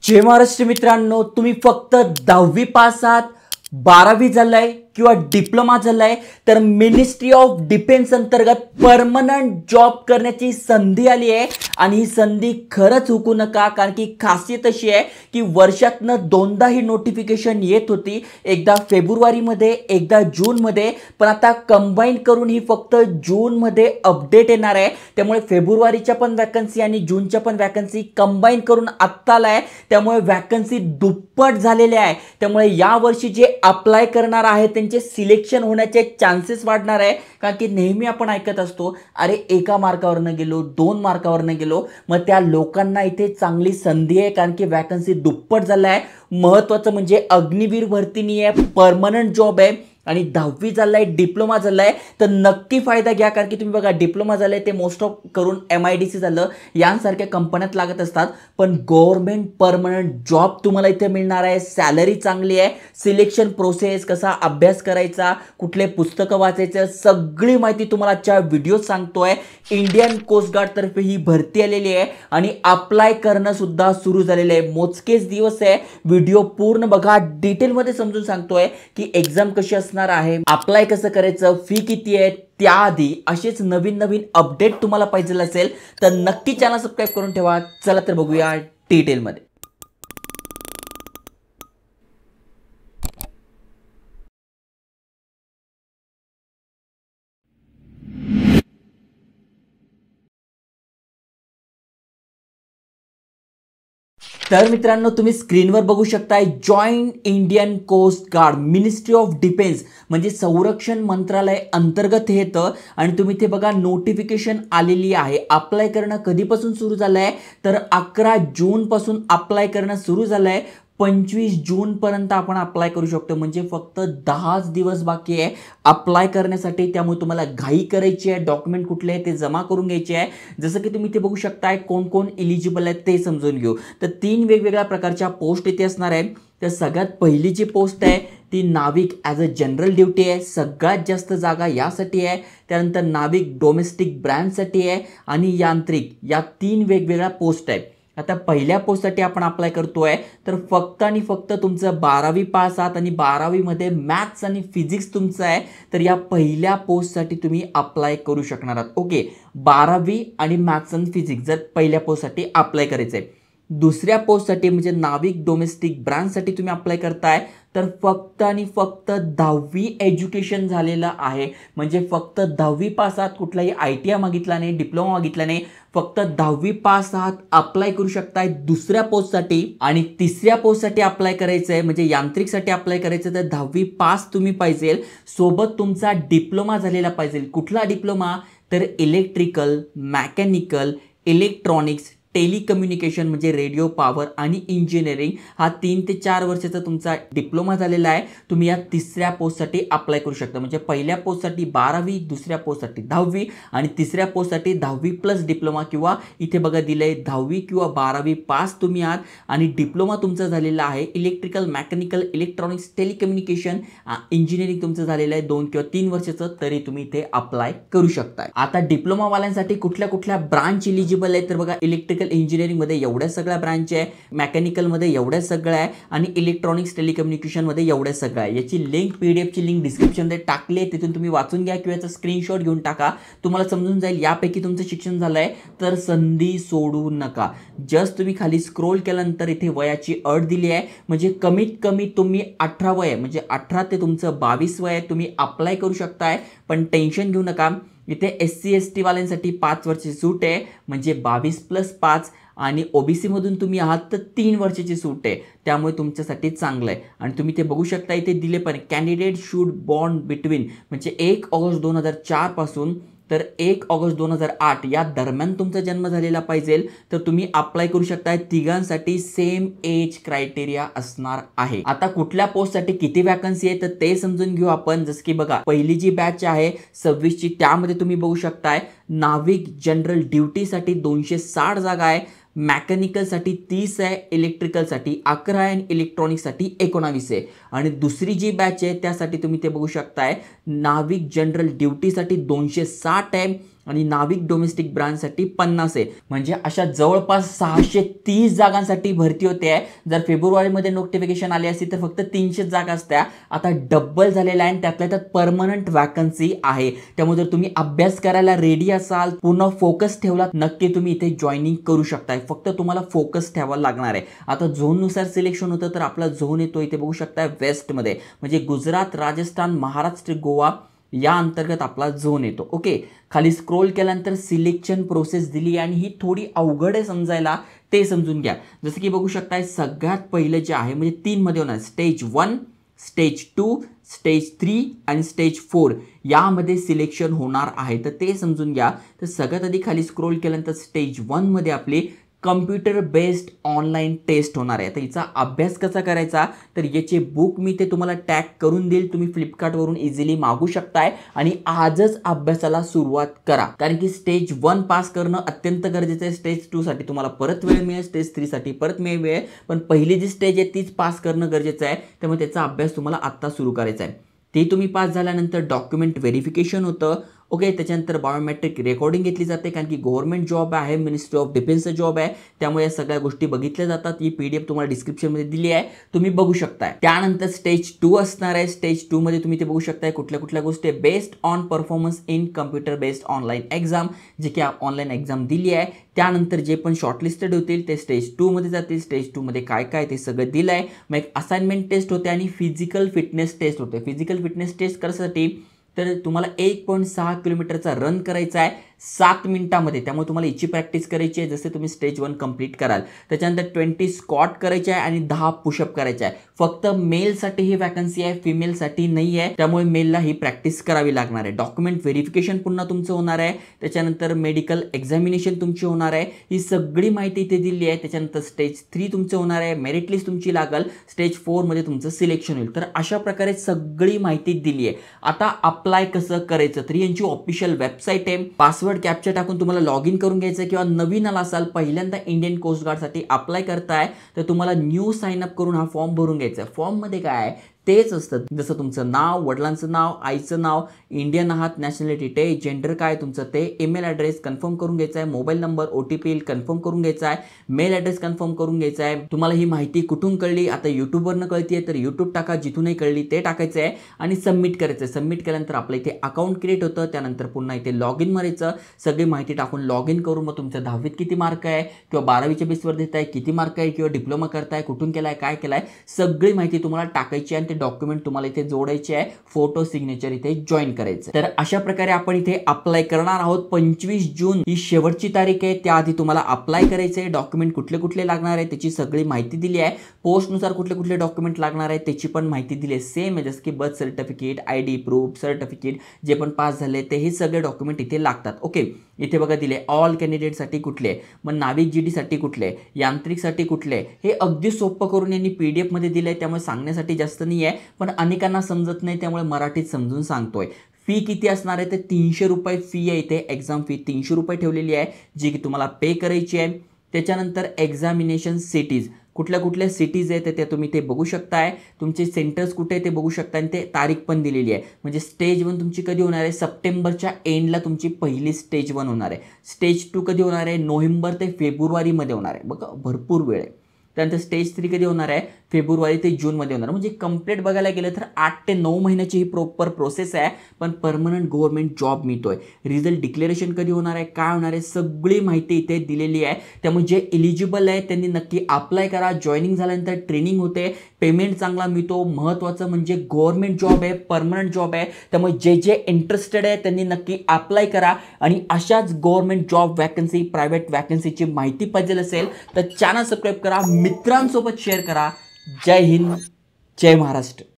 जय महाराष्ट्र मित्रांनो, तुम्ही फक्त 10वी पास आहात, 12वी झालाय किंवा डिप्लोमा झालाय तर मिनिस्ट्री ऑफ डिफेन्स अंतर्गत परमनंट जॉब करण्याची संधी आली आहे आणि ही संधी खरंच हुकू नका, कारण की खासियत अशी आहे की वर्षातनं दोनदा ही नोटिफिकेशन येत होती, एकदा फेब्रुवारीमध्ये एकदा जूनमध्ये, पण आता कंबाईन करून ही फक्त जूनमध्ये अपडेट येणार आहे। त्यामुळे फेब्रुवारीच्या पण वॅकन्सी आणि जूनच्या पण वॅकन्सी कंबाईन करून आत्ता आलाय, त्यामुळे वॅकन्सी दुप्पट झालेल्या आहे। त्यामुळे या वर्षी जे अप्लाय करणार आहेत त्यांचे सिलेक्शन होण्याचे चान्सेस वाढणार आहे, कारण की नेहमी आपण ऐकत असतो अरे एका मार्कावरनं गेलो, 2 मार्कावरनं गेलो, मग त्या लोकांना इथे चांगली संधी आहे, कारण की वॅकन्सी दुप्पट झाला आहे। महत्त्वाचं म्हणजे अग्निवीर भरती नाही आहे, परमनंट जॉब आहे आणि 10वी झालाय, डिप्लोमा झालाय तर नक्की फायदा घ्या, कारण की तुम्ही बघा डिप्लोमा झालाय ते मोस्ट ऑफ करून MIDC झालं यांसारख्या कंपन्यात लागत असतात, पण गव्हर्नमेंट परमनंट जॉब तुम्हाला इथे मिळणार आहे। सॅलरी चांगली आहे, सिलेक्शन प्रोसेस, कसा अभ्यास करायचा, कुठले पुस्तकं वाचायचं, सगळी माहिती तुम्हाला आजच्या व्हिडिओत सांगतोय। इंडियन कोस्ट गार्ड तर्फे ही भरती आलेली आहे आणि अप्लाय करणं सुद्धा सुरू झालेलं आहे। मोजकेच दिवस आहे, व्हिडिओ पूर्ण बघा, डिटेलमध्ये समजून सांगतोय की एक्झाम कशी असणार आहे, अप्लाय कसं करायचं, फी किती आहे। त्याआधी असेच नवीन नवीन अपडेट तुम्हाला पाहिजे असेल तर नक्की चॅनल सबस्क्राइब करून ठेवा। चला तर बघूया डिटेलमध्ये। तर मित्रांनो, तुम्ही स्क्रीनवर बघू शकताय join Indian coast guard, ministry of defence म्हणजे संरक्षण मंत्रालय अंतर्गत हे येतं आणि तुम्ही इथे बघा नोटिफिकेशन आलेली आहे। अप्लाय करणं कधीपासून सुरू झालंय तर 11 जून पासून अप्लाय करणं सुरू झालंय। 25 जून पर्यंत आपण अप्लाय करू शकतो, म्हणजे फक्त 10 दिवस बाकी आहे अप्लाय करण्यासाठी। त्यामुळे तुम्हाला घाई करायची आहे, डॉक्युमेंट कुठले आहे ते जमा करून घ्यायचे आहे। जसं की तुम्ही इथे बघू शकताय कोण कोण एलिजिबल आहेत ते समजून घेऊ। तर 3 वेगवेगळ्या प्रकारच्या पोस्ट इथे असणार आहे। तर सगळ्यात पहिली जी पोस्ट आहे ती नाविक ॲज अ जनरल ड्युटी आहे, सगळ्यात जास्त जागा यासाठी आहे। त्यानंतर नाविक डोमेस्टिक ब्रँचसाठी आहे आणि यांत्रिक, या 3 वेगवेगळ्या पोस्ट आहेत। आता पहिल्या पोस्टसाठी आपण अप्लाय करतोय तर फक्त आणि फक्त तुमचं 12वी पास आहात आणि 12वी मध्ये मॅथ्स आणि फिजिक्स तुमचं आहे, तर या पहिल्या पोस्टसाठी तुम्ही अप्लाय करू शकणार आहात। ओके, 12वी आणि मॅथ्स आणि फिजिक्स जर पहिल्या पोस्टसाठी अप्लाय करायचं आहे। दुसऱ्या पोस्टसाठी म्हणजे नाविक डोमेस्टिक ब्रांचसाठी तुम्ही अप्लाय करताय तर फक्त आणि फक्त 10वी एज्युकेशन झालेलं आहे, म्हणजे फक्त 10वी पास आहात, कुठलाही ITI मागितला नाही, डिप्लोमा मागितला नाही, फक्त 10वी पास आहात अप्लाय करू शकताय दुसऱ्या पोस्टसाठी। आणि तिसऱ्या पोस्टसाठी अप्लाय करायचं आहे म्हणजे यांत्रिकसाठी अप्लाय करायचं तर 10वी पास तुम्ही पाहिजे, सोबत तुमचा डिप्लोमा झालेला पाहिजे। कुठला डिप्लोमा तर इलेक्ट्रिकल, मेकॅनिकल, इलेक्ट्रॉनिक्स, टेलिकम्युनिकेशन म्हणजे रेडिओ, पॉवर आणि इंजिनिअरिंग, हा 3 ते 4 वर्षाचा तुमचा डिप्लोमा झालेला आहे। तुम्ही या तिसऱ्या पोस्टसाठी अप्लाय करू शकता, म्हणजे पहिल्या पोस्टसाठी 12वी, दुसऱ्या पोस्टसाठी 10वी आणि तिसऱ्या पोस्टसाठी 10वी प्लस डिप्लोमा, किंवा इथे बघा दिलंय 10वी किंवा 12वी पास तुम्ही आहात आणि डिप्लोमा तुमचा झालेला आहे electrical, mechanical, electronics, telecommunication, engineering तुमचं झालेलं आहे 2 किंवा 3 वर्षाचं, तरी तुम्ही इथे अप्लाय करू शकता। आता डिप्लोमा वाल्यांसाठी कुठल्या कुठल्या ब्रांच एलिजिबल आहे तर बघा इलेक्ट्रिकल इंजिनिअरिंग मध्ये एवढ्या सगळ्या ब्रांच आहे, मेकॅनिकल मध्ये एवढ्या सगळ्या आहे आणि इलेक्ट्रॉनिक्स टेलिकम्युनिकेशन मध्ये एवढ्या सगळ्या आहे। याची लिंक PDF ची लिंक डिस्क्रिप्शन मध्ये टाकली आहे, तिथून तुम्ही वाचून घ्या किंवा याचा स्क्रीनशॉट घेऊन टाका, तुम्हाला समजून जाईल। यापैकी तुमचं शिक्षण झालंय तर संधी सोडू नका। जस्ट तुम्ही खाली स्क्रोल केल्यानंतर इथे वयाची अट दिली आहे, म्हणजे कमीत कमी तुम्ही 18 वय म्हणजे 18 ते तुमचं 22 वय तुम्ही अप्लाय करू शकताय। पण टेन्शन घेऊ नका, इथे SC ST वाल्यांसाठी 5 वर्षाची सूट आहे, म्हणजे 22+5, आणि OBC मधून तुम्ही आहात तर 3 वर्षाची सूट आहे, त्यामुळे तुमच्यासाठी चांगलं आहे। आणि तुम्ही ते बघू शकता इथे दिले पण कॅन्डिडेट शुड बॉर्न बिटवीन म्हणजे 1 ऑगस्ट 2004 पासून तर 1 ऑगस्ट 2008 या दरम्यान तुमचा जन्म झालेला पाहिजे, तर तुम्ही अप्लाय करू शकताय। तिघांसाठी सेम एज क्रायटेरिया असणार आहे। आता कुठल्या पोस्टसाठी किती वॅकन्सी आहे तर ते समजून घेऊ आपण। जसं की बघा पहिली जी बॅच आहे 26 ची, त्यामध्ये तुम्ही बघू शकताय नाविक जनरल ड्युटीसाठी 260 जागा आहे, मेकॅनिकलसाठी 30 आहे, इलेक्ट्रिकलसाठी 11 आहे आणि इलेक्ट्रॉनिक्ससाठी 19 आहे। आणि दुसरी जी बॅच आहे त्यासाठी तुम्ही ते बघू शकताय नाविक जनरल ड्युटीसाठी 260 आहे, आणि नाविक डोमेस्टिक ब्रांचसाठी 50 आहे. म्हणजे अशा जवळपास 630 जागांसाठी भरती होते आहे. जर फेब्रुवारीमध्ये नोटिफिकेशन आली असती तर फक्त 300 जागा असत्या, आता डबल झालेला आहे आणि त्यातल्या त्यात परमनंट वॅकन्सी आहे. त्यामुळे जर तुम्ही अभ्यास करायला रेडी असाल, पूर्ण फोकस ठेवला, नक्की तुम्ही इथे जॉईनिंग करू शकताय. फक्त तुम्हाला फोकस ठेवायला लागणार आहे. आता झोननुसार सिलेक्शन होतं, तर आपला झोन येतो इथे बघू शकताय वेस्टमध्ये, म्हणजे गुजरात, राजस्थान, महाराष्ट्र, गोवा या अंतर्गत आपला झोन येतो. ओके, खाली स्क्रोल केल्यानंतर सिलेक्शन प्रोसेस दिली आणि ही थोडी अवघड आहे समजायला, ते समजून घ्या. जसं की बघू शकताय सगळ्यात पहिलं जे आहे म्हणजे 3 मध्ये होणार स्टेज 1, स्टेज 2, स्टेज 3 आणि स्टेज 4 यामध्ये सिलेक्शन होणार आहे. तर ते समजून घ्या. तर सगळ्यात आधी खाली स्क्रोल केल्यानंतर स्टेज 1 मध्ये आपली कम्प्युटर बेस्ड ऑनलाईन टेस्ट होणार आहे. तर हिचा अभ्यास कसा करायचा, तर याचे बुक मी ते तुम्हाला टॅग करून देईल, तुम्ही फ्लिपकार्टवरून इझिली मागू शकताय आणि आजच अभ्यासाला सुरुवात करा. कारण की स्टेज 1 पास करणं अत्यंत गरजेचं आहे. स्टेज 2 साठी तुम्हाला परत वेळ मिळेल, स्टेज 3 साठी परत वेळ, पण पहिली जी स्टेज आहे तीच पास करणं गरजेचं आहे. त्यामुळे त्याचा अभ्यास तुम्हाला आत्ता सुरू करायचा आहे. ते तुम्ही पास झाल्यानंतर डॉक्युमेंट व्हेरिफिकेशन होतं. ओके, त्याच्यानंतर बायोमेट्रिक रेकॉर्डिंग घेतली जाते, कारण की गव्हर्नमेंट जॉब आहे, मिनिस्ट्री ऑफ डिफेन्सचा जॉब आहे, त्यामुळे या सगळ्या गोष्टी बघितल्या जातात. ही PDF तुम्हाला डिस्क्रिप्शनमध्ये दिली आहे, तुम्ही बघू शकताय. त्यानंतर स्टेज 2 असणार आहे. स्टेज 2 मध्ये तुम्ही ते बघू शकताय कुठल्या कुठल्या गोष्टी based on performance in computer based online exam, जे की ऑनलाईन एक्झाम दिली आहे. त्यानंतर जे पण शॉर्टलिस्टेड होतील ते स्टेज 2 मध्ये जातील. स्टेज 2 मध्ये काय काय ते सगळं दिलं आहे. मग एक असाइनमेंट टेस्ट होते आणि फिजिकल फिटनेस टेस्ट होते. फिजिकल फिटनेस टेस्ट करण्यासाठी तर तुम्हाला 1.6 किलोमीटरचा रन करायचा आहे 7 मिनिटांमध्ये. त्यामुळे तुम्हाला याची प्रॅक्टिस करायची आहे जसे तुम्ही स्टेज 1 कंप्लीट कराल. त्याच्यानंतर 20 स्क्वॉट करायचे आहे आणि 10 पुशअप करायचे आहे. फक्त मेलसाठी ही वॅकन्सी आहे, फिमेलसाठी नाही आहे. त्यामुळे मेलला ही प्रॅक्टिस करावी लागणार आहे. डॉक्युमेंट व्हेरिफिकेशन पुन्हा तुमचं होणार आहे. त्याच्यानंतर मेडिकल एक्झामिनेशन तुमची होणार आहे. ही सगळी माहिती इथे दिली आहे. त्याच्यानंतर स्टेज 3 तुमचं होणार आहे, मेरिट लिस्ट तुमची लागल, स्टेज 4 मध्ये तुमचं सिलेक्शन होईल. तर अशा प्रकारे सगळी माहिती दिली आहे. आता अप्लाय कसं करायचं, तर यांची ऑफिशियल वेबसाईट आहे. पासवर्ड कॅप्चा टाकून तुम्हाला लॉग इन करून घ्यायचं. किंवा नवीन आला असाल, पहिल्यांदा इंडियन कोस्ट गार्डसाठी अप्लाय करताय, तर तुम्हाला न्यू साइन अप करून हा फॉर्म भरून घ्यायचा. फॉर्म मध्ये काय आहे तेच असतं, जसं तुमचं नाव, वडिलांचं नाव, आईचं नाव, इंडियन आहात, नॅशनॅलिटी ते, जेंडर काय तुमचं ते, ईमेल ॲड्रेस कन्फर्म करून घ्यायचा आहे, मोबाईल नंबर OTP कन्फर्म करून घ्यायचा आहे, मेल ॲड्रेस कन्फर्म करून घ्यायचा आहे. तुम्हाला ही माहिती कुठून कळली, आता यूट्यूबवरनं कळतीये तर यूट्यूब टाका, जिथूनही कळली ते टाकायचं आहे आणि सबमिट करायचं आहे. सबमिट केल्यानंतर आपलं इथे अकाउंट क्रिएट होतं. त्यानंतर पुन्हा इथे लॉग इन मारायचं. सगळी माहिती टाकून लॉग इन करून मग तुमच्या 10वीत किती मार्क आहे किंवा 12वीच्या बेसवर देताय, किती मार्क आहे किंवा डिप्लोमा करताय, कुठून केलाय, काय केलाय, सगळी माहिती तुम्हाला टाकायची आणि ते डॉक्युमेंट तुम्हाला इथे जोडायचे आहे. फोटो सिग्नेचर इथे जॉईन करायचं. तर अशा प्रकारे आपण इथे अप्लाय करणार आहोत. 25 जून ही शेवटची तारीख आहे. त्याआधी तुम्हाला अप्लाय करायचं आहे. डॉक्युमेंट कुठले कुठले लागणार आहे त्याची सगळी माहिती दिली आहे. पोस्टनुसार कुठले कुठले डॉक्युमेंट लागणार आहे त्याची पण माहिती दिली आहे. सेम आहे, जसं की birth certificate, ID proof, certificate, जे पण पास झाले ते हे सगळे डॉक्युमेंट इथे लागतात. ओके, इथे बघा दिले ऑल कॅन्डिडेटसाठी कुठले, मग नाविक GD साठी कुठले, यांत्रिकसाठी कुठले, हे अगदी सोपं करून यांनी PDF मध्ये दिलंय. त्यामुळे सांगण्यासाठी जास्त नाही आहे, पण अनेकांना समजत नाही त्यामुळे मराठीत समजून सांगतोय. फी किती असणार आहे, ते 300 रुपये फी आहे. इथे एक्झाम फी 300 रुपये ठेवलेली आहे, जी की तुम्हाला पे करायची आहे. त्याच्यानंतर एक्झामिनेशन सिटीज, कुठल्या कुठल्या सिटीज आहेत ते तुम्ही ते बघू शकताय. तुमचे सेंटर्स कुठे आहे ते बघू शकताय आणि ते तारीख पण दिलेली आहे. म्हणजे स्टेज 1 तुमची कधी होणार आहे, सप्टेंबरच्या एंडला तुमची पहिली स्टेज 1 होणार आहे. स्टेज 2 कधी होणार आहे, नोव्हेंबर ते फेब्रुवारीमध्ये होणार आहे. बघा भरपूर वेळ आहे. त्यानंतर स्टेज 3 कधी होणार आहे, फेब्रुवारी ते जूनमध्ये होणार. म्हणजे कंप्लीट बघायला गेलं तर 8 ते 9 महिन्याची ही प्रॉपर प्रोसेस आहे, पण परमनंट गव्हर्नमेंट जॉब मिळतोय. रिझल्ट डिक्लेरेशन कधी होणार आहे, काय होणार आहे, सगळी माहिती इथे दिलेली आहे. त्यामुळे जे एलिजिबल आहे त्यांनी नक्की अप्लाय करा. जॉईनिंग झाल्यानंतर ट्रेनिंग होते, पेमेंट चांगला मिळतो. महत्त्वाचं म्हणजे गव्हर्नमेंट जॉब आहे, परमनंट जॉब आहे. त्यामुळे जे जे इंटरेस्टेड आहे त्यांनी नक्की अप्लाय करा. आणि अशाच गव्हर्नमेंट जॉब वॅकन्सी, प्रायव्हेट वॅकन्सीची माहिती पाहिजे असेल तर चॅनल सबस्क्राईब करा, मित्रांसोबत शेअर करा. जय हिंद, जय महाराष्ट्र.